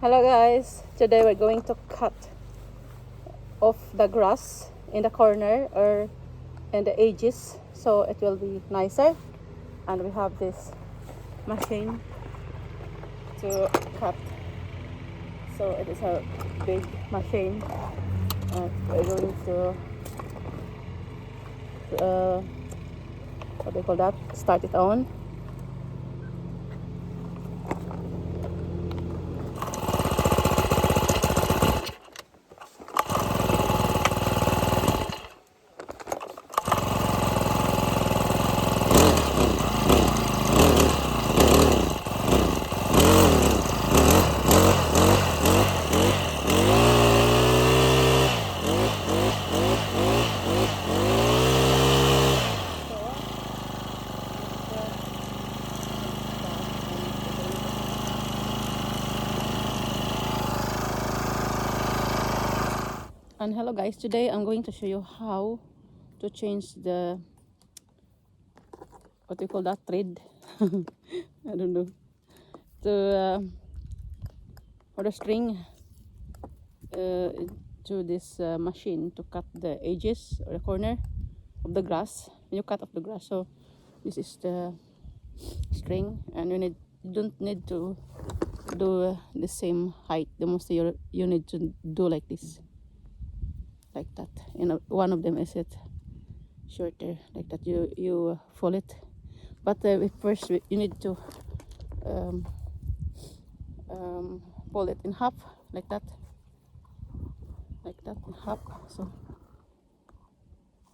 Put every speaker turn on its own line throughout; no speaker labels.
Hello guys, today we're going to cut off the grass in the corner or in the edges so it will be nicer, and we have this machine to cut, so it is a big machine. We're going to what do you call that, start it on. And hello guys, today I'm going to show you how to change the, what do you call that, thread? I don't know, to for the string to this machine to cut the edges or the corner of the grass. When you cut off the grass, so this is the string, and you don't need to do the same height. The most you need to do like this, like that. One of them is it shorter, like that. You fold it, but first you need to um, fold it in half, like that, in half. So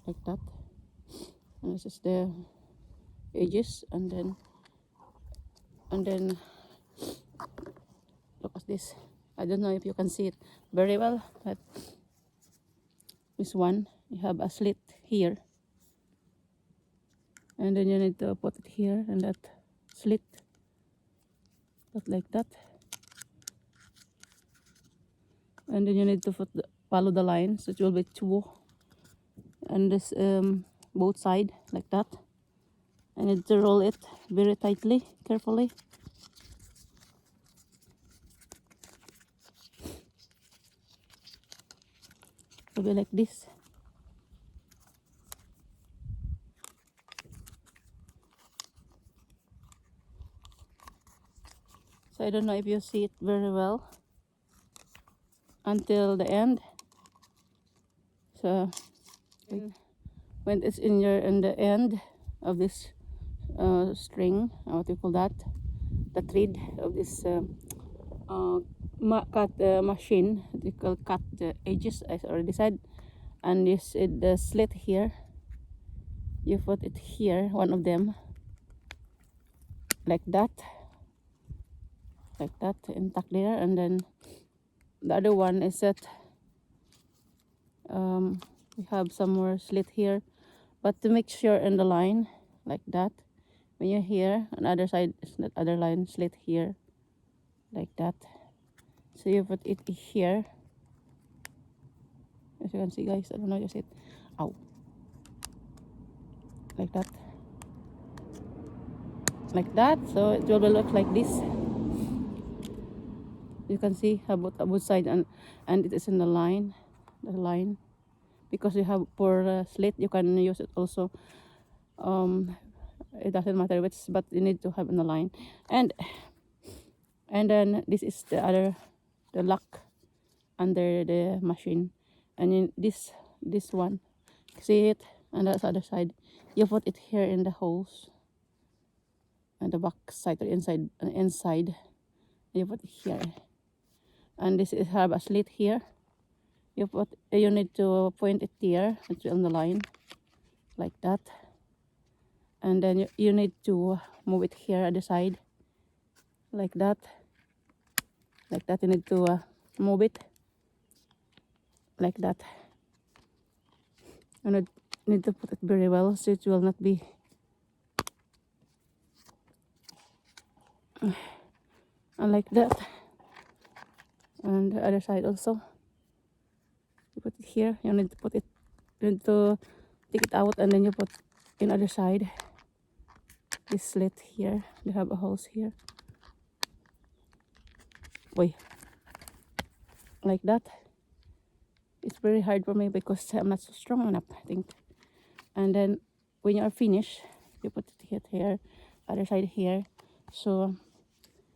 like that, and this is the edges, and then look at this. I don't know if you can see it very well, but this one, you have a slit here, and then you need to put it here and that slit, put like that, and then you need to follow the line, so it will be two, and this both side like that. I need to roll it very tightly, carefully. It will be like this. So I don't know if you see it very well until the end. So when it's in the end of this string, what do you call that, the thread of this machine, you can cut the edges, as I already said, and you see the slit here, you put it here, one of them, like that, and tuck there, and then the other one is that we have some more slit here, but to make sure in the line, like that. When you're here, on the other side is that other line slit here, like that. So you put it here, as you can see guys, I don't know, you see it, ow, like that, so it will look like this. You can see both side, and it is in the line, because you have for slit, you can use it also. It doesn't matter which, but you need to have in the line, and then this is the lock under the machine, and in this one, see it, and that's the other side, you put it here in the holes, and the back side or inside, you put it here, and this is have a slit here. You need to point it here, it's on the line, like that, and then you need to move it here at the side, like that. You need to move it like that. You need to put it very well, so it will not be like that. And the other side also, you put it here. You need to take it out, and then you put in other side this slit here. They have a holes here. Wait, like that. It's very hard for me because I'm not so strong enough, I think. And then when you are finished, you put it here, other side here. So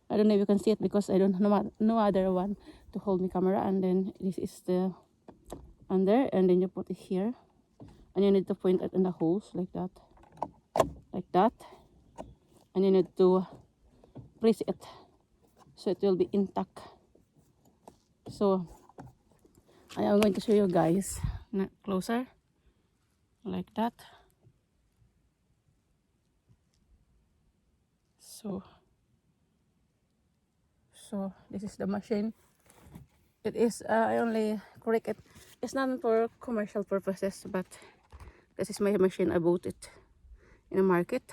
I don't know if you can see it because I don't know no other one to hold my camera. And then this is the under, and then you put it here, and you need to point it in the holes like that, and you need to press it so it will be intact. So I am going to show you guys closer like that. So this is the machine. It is I only correct it. It's not for commercial purposes, but this is my machine. I bought it in a market,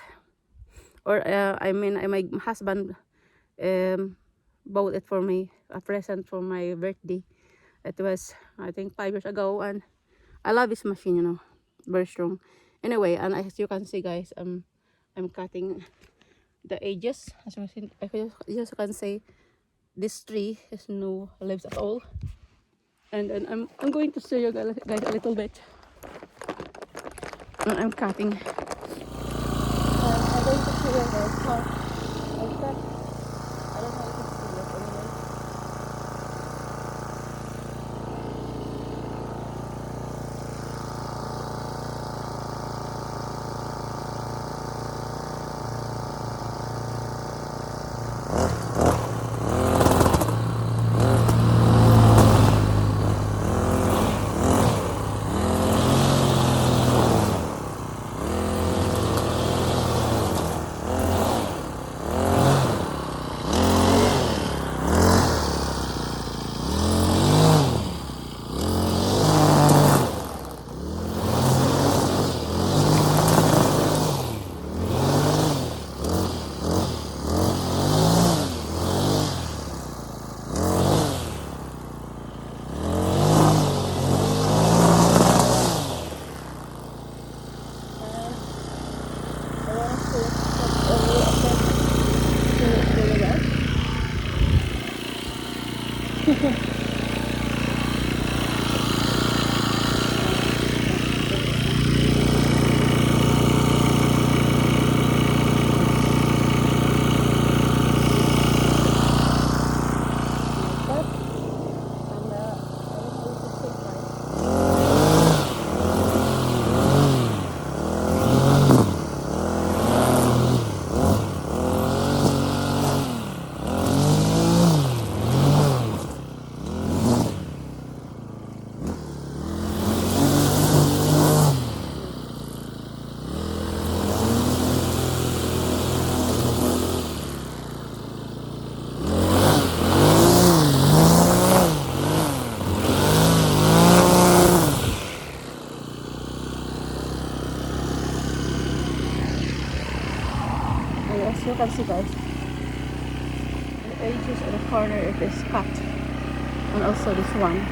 or I mean my husband bought it for me, a present for my birthday. It was, I think, 5 years ago, and I love this machine, you know, very strong. Anyway, and as you can see, guys, I'm cutting the edges. As you can see, this tree has no leaves at all. And then I'm going to show you guys a little bit. And I'm cutting. I'm going to show you guys how I cut. I don't know if you can see it anyway. And as you can see, guys, the edges of the corner it is cut, and also this one.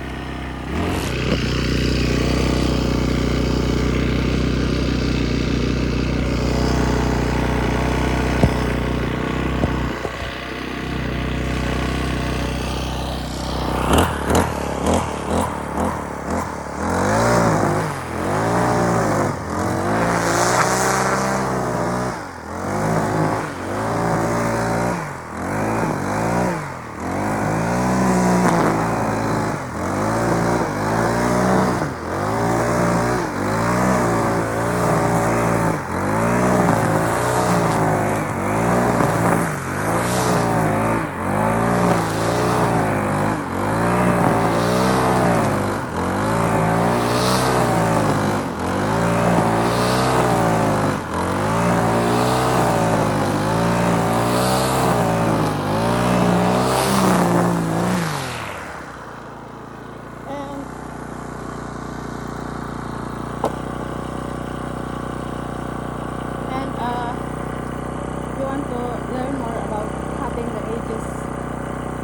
If you want to learn more about cutting the edges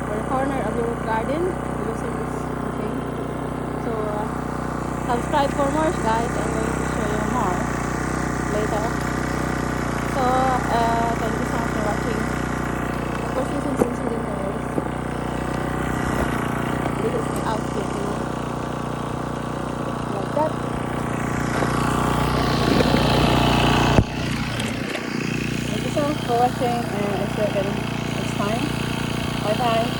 or the corner of your garden using this machine, so subscribe for more, guys. I'm going to show you more later. So thank you so much for watching. Of course, listen to the guys. This is out. for watching, and I'll see you again next time. Bye bye.